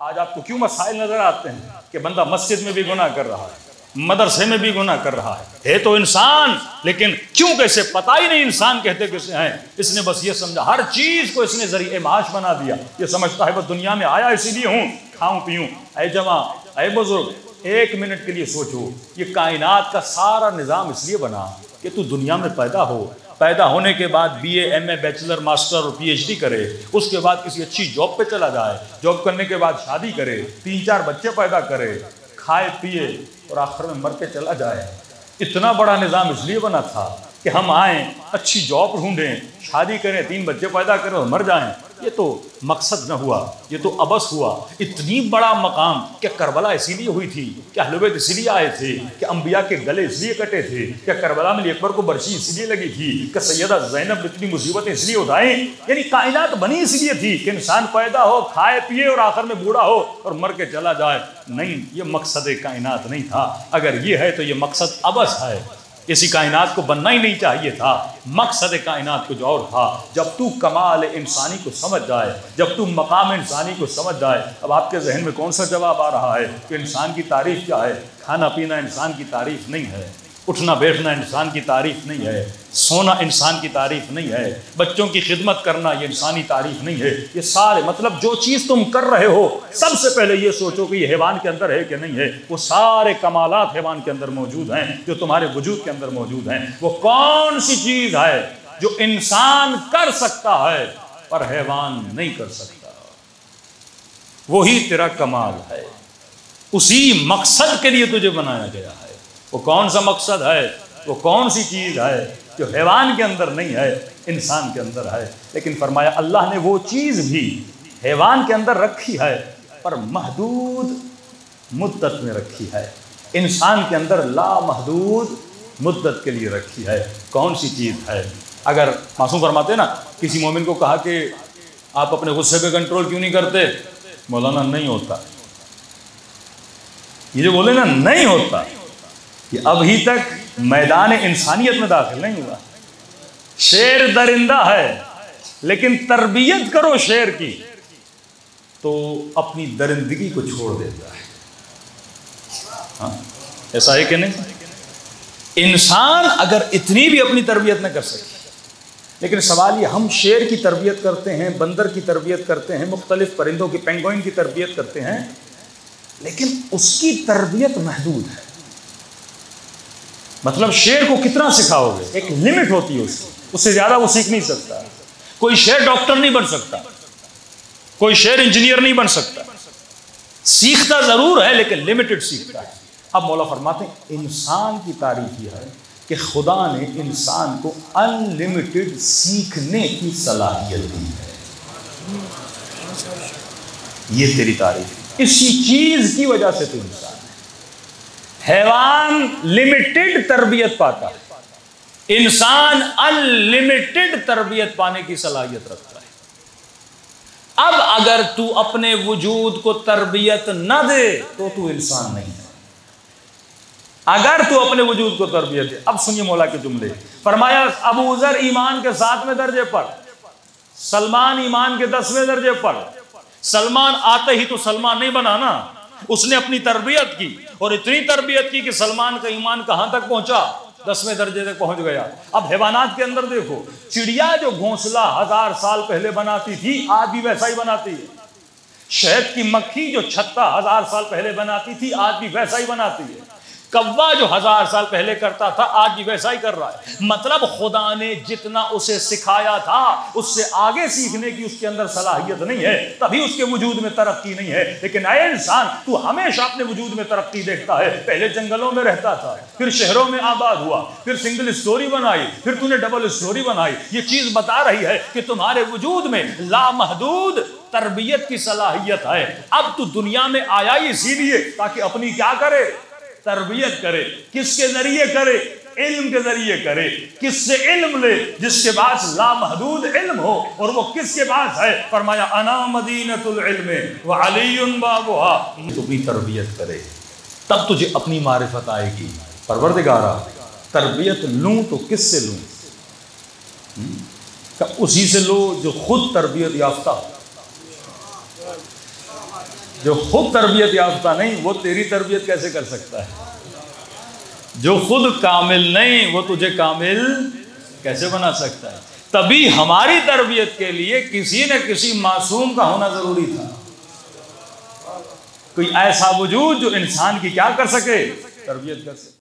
آج آپ کو کیوں مسائل نظر آتے ہیں کہ بندہ مسجد میں بھی گناہ کر رہا ہے، مدرسے میں بھی گناہ کر رہا ہے تو انسان، لیکن کیوں کیسے پتہ ہی نہیں انسان کہتے کیسے ہیں۔ اس نے بس یہ سمجھا، ہر چیز کو اس نے ذریعہ معاش بنا دیا، یہ سمجھتا ہے بس دنیا میں آیا اسی لیے ہوں، کھاؤں پیوں۔ اے جوان، اے بزرگ، ایک منٹ کے لیے سوچو، یہ کائنات کا سارا نظام اس لیے بنا کہ تو دنیا میں پیدا ہو، پیدا ہونے کے بعد B A M A bachelor master اور پی ایچ ڈی کرے، اس کے بعد کسی اچھی جاب پہ چلا جائے، جاب کرنے کے بعد شادی کرے، 3-4 بچے پیدا کرے، کھائے پیے اور آخر میں مر کے چلا جائے۔ اتنا بڑا نظام اس لیے بنا تھا کہ ہم آئیں، اچھی جاب ڈھونڈیں، شادی کریں، 3 بچے پیدا کریں اور مر جائیں۔ یہ تو مقصد نہ ہوا، یہ تو عبث ہوا۔ اتنی بڑا مقام کہ کربلا اسی لیے ہوئی تھی، کہ اہل بیت اسی لیے آئے تھے، کہ انبیاء کے گلے اس لیے کٹے تھے، کہ کربلا میں علی اکبر کو برچی اس لیے لگی تھی، کہ سیدہ زینب اتنی مصیبتیں اس لیے اٹھائیں، یعنی کائنات بنی اس لیے تھی کہ انسان پیدا ہو، کھائے پیے اور آخر میں بوڑھا ہو اور مر کے چلا جائے۔ نہیں، یہ مقصد کائنات نہیں تھا۔ اگر یہ ہے تو یہ مقصد عبث ہے، اسی کائنات کو بننا ہی نہیں چاہیے تھا۔ مقصد کائنات کچھ اور تھا۔ جب تو کمال انسانی کو سمجھ جائے، جب تو مقام انسانی کو سمجھ جائے، اب آپ کے ذہن میں کون سا جواب آ رہا ہے کہ انسان کی تعریف کیا ہے؟ کھانا پینا انسان کی تعریف نہیں ہے، اٹھنا بیٹھنا انسان کی تعریف نہیں ہے، سونا انسان کی تعریف نہیں ہے، بچوں کی خدمت کرنا یہ انسانی تعریف نہیں ہے۔ یہ سارے مطلب جو چیز تم کر رہے ہو، سب سے پہلے یہ سوچو کہ یہ حیوان کے اندر ہے کہ نہیں ہے۔ وہ سارے کمالات حیوان کے اندر موجود ہیں جو تمہارے وجود کے اندر موجود ہیں۔ وہ کون سی چیز ہے جو انسان کر سکتا ہے پر حیوان نہیں کر سکتا؟ وہی تیرا کمال ہے، اسی مقصد کے لیے تجھے بنایا گیا ہے۔ وہ کون سا مقصد ہے، وہ کون سی چیز ہے جو حیوان کے اندر نہیں ہے، انسان کے اندر ہے؟ لیکن فرمایا اللہ نے وہ چیز بھی حیوان کے اندر رکھی ہے پر محدود مدت میں رکھی ہے، انسان کے اندر لامحدود مدت کے لیے رکھی ہے۔ کون سی چیز ہے؟ اگر معصوم فرماتے نا، کسی مومن کو کہا کہ آپ اپنے غصے پہ کنٹرول کیوں نہیں کرتے؟ مولانا نہیں ہوتا۔ یہ جو بولے نا نہیں ہوتا، یہ ابھی تک میدان انسانیت میں داخل نہیں ہوا۔ شیر درندہ ہے، لیکن تربیت کرو شیر کی تو اپنی درندگی کو چھوڑ دیتا ہے۔ ہاں، ایسا ہے کہ نہیں؟ انسان اگر اتنی بھی اپنی تربیت نہ کر سکے، لیکن سوال یہ، ہم شیر کی تربیت کرتے ہیں، بندر کی تربیت کرتے ہیں، مختلف پرندوں کی، پینگوئن کی تربیت کرتے ہیں، لیکن اس کی تربیت محدود ہے۔ مطلب شیر کو کتنا سکھاؤ گے؟ ایک لمٹ ہوتی ہے اس سے زیادہ وہ سیکھ نہیں سکتا۔ کوئی شیر ڈاکٹر نہیں بن سکتا، کوئی شیر انجینئر نہیں بن سکتا، سیکھتا ضرور ہے لیکن لمیٹڈ سیکھتا ہے۔ اب مولا فرماتے ہیں انسان کی تعریف یہ ہے کہ خدا نے انسان کو ان لمیٹڈ سیکھنے کی صلاحیت دی ہے۔ یہ تیری تعریف ہے، اسی چیز کی وجہ سے تو انسان ہے۔ حیوان لمیٹڈ تربیت پاتا ہے، انسان ان لمیٹڈ تربیت پانے کی صلاحیت رکھتا ہے۔ اب اگر تو اپنے وجود کو تربیت نہ دے تو تو انسان نہیں ہے۔ اگر تو اپنے وجود کو تربیت دے، اب سنیے مولا کے جملے، فرمایا ابو ذر ایمان کے 7ویں درجے پر، سلمان ایمان کے 10ویں درجے پر۔ سلمان آتے ہی تو سلمان نہیں بنا نا، اس نے اپنی تربیت کی اور اتنی تربیت کی کہ سلمان کا ایمان کہاں تک پہنچا؟ 10ویں درجے تک پہنچ گیا۔ اب حیوانات کے اندر دیکھو، چڑیا جو گھونسلہ 1000 سال پہلے بناتی تھی آج بھی ویسا ہی بناتی ہے۔ شہد کی مکھی جو چھتا 1000 سال پہلے بناتی تھی آج بھی ویسا ہی بناتی ہے۔ کوا جو 1000 سال پہلے کرتا تھا آج بھی ویسا ہی کر رہا ہے۔ مطلب خدا نے جتنا اسے سکھایا تھا اس سے آگے سیکھنے کی اس کے اندر صلاحیت نہیں ہے، تبھی اس کے وجود میں ترقی نہیں ہے۔ لیکن اے انسان، تو ہمیشہ اپنے وجود میں ترقی دیکھتا ہے۔ پہلے جنگلوں میں رہتا تھا، پھر شہروں میں آباد ہوا، پھر سنگل اسٹوری بنائی، پھر تو نے ڈبل اسٹوری بنائی۔ یہ چیز بتا رہی ہے کہ تمہارے وجود میں لامحدود تربیت کی صلاحیت ہے۔ اب تو دنیا میں آیا ہی اسی لیے تاکہ اپنی کیا کرے؟ تربیت کرے۔ کس کے ذریعے کرے؟ علم کے ذریعے کرے۔ کس سے علم لے؟ جس کے پاس لامحدود علم ہو، اور وہ کس کے پاس ہے؟ فرمایا انا مدینۃ العلم وعلی بابها۔ تو اپنی تربیت کرے، تب تجھے اپنی معرفت آئے گی۔ پروردگارا تربیت لوں تو کس سے لوں؟ اسی سے لو جو خود تربیت یافتہ ہو۔ جو خود تربیت یافتہ نہیں وہ تیری تربیت کیسے کر سکتا ہے؟ جو خود کامل نہیں وہ تجھے کامل کیسے بنا سکتا ہے؟ تبھی ہماری تربیت کے لیے کسی نہ کسی معصوم کا ہونا ضروری تھا، کوئی ایسا وجود جو انسان کی کیا کر سکے؟ تربیت کر سکے۔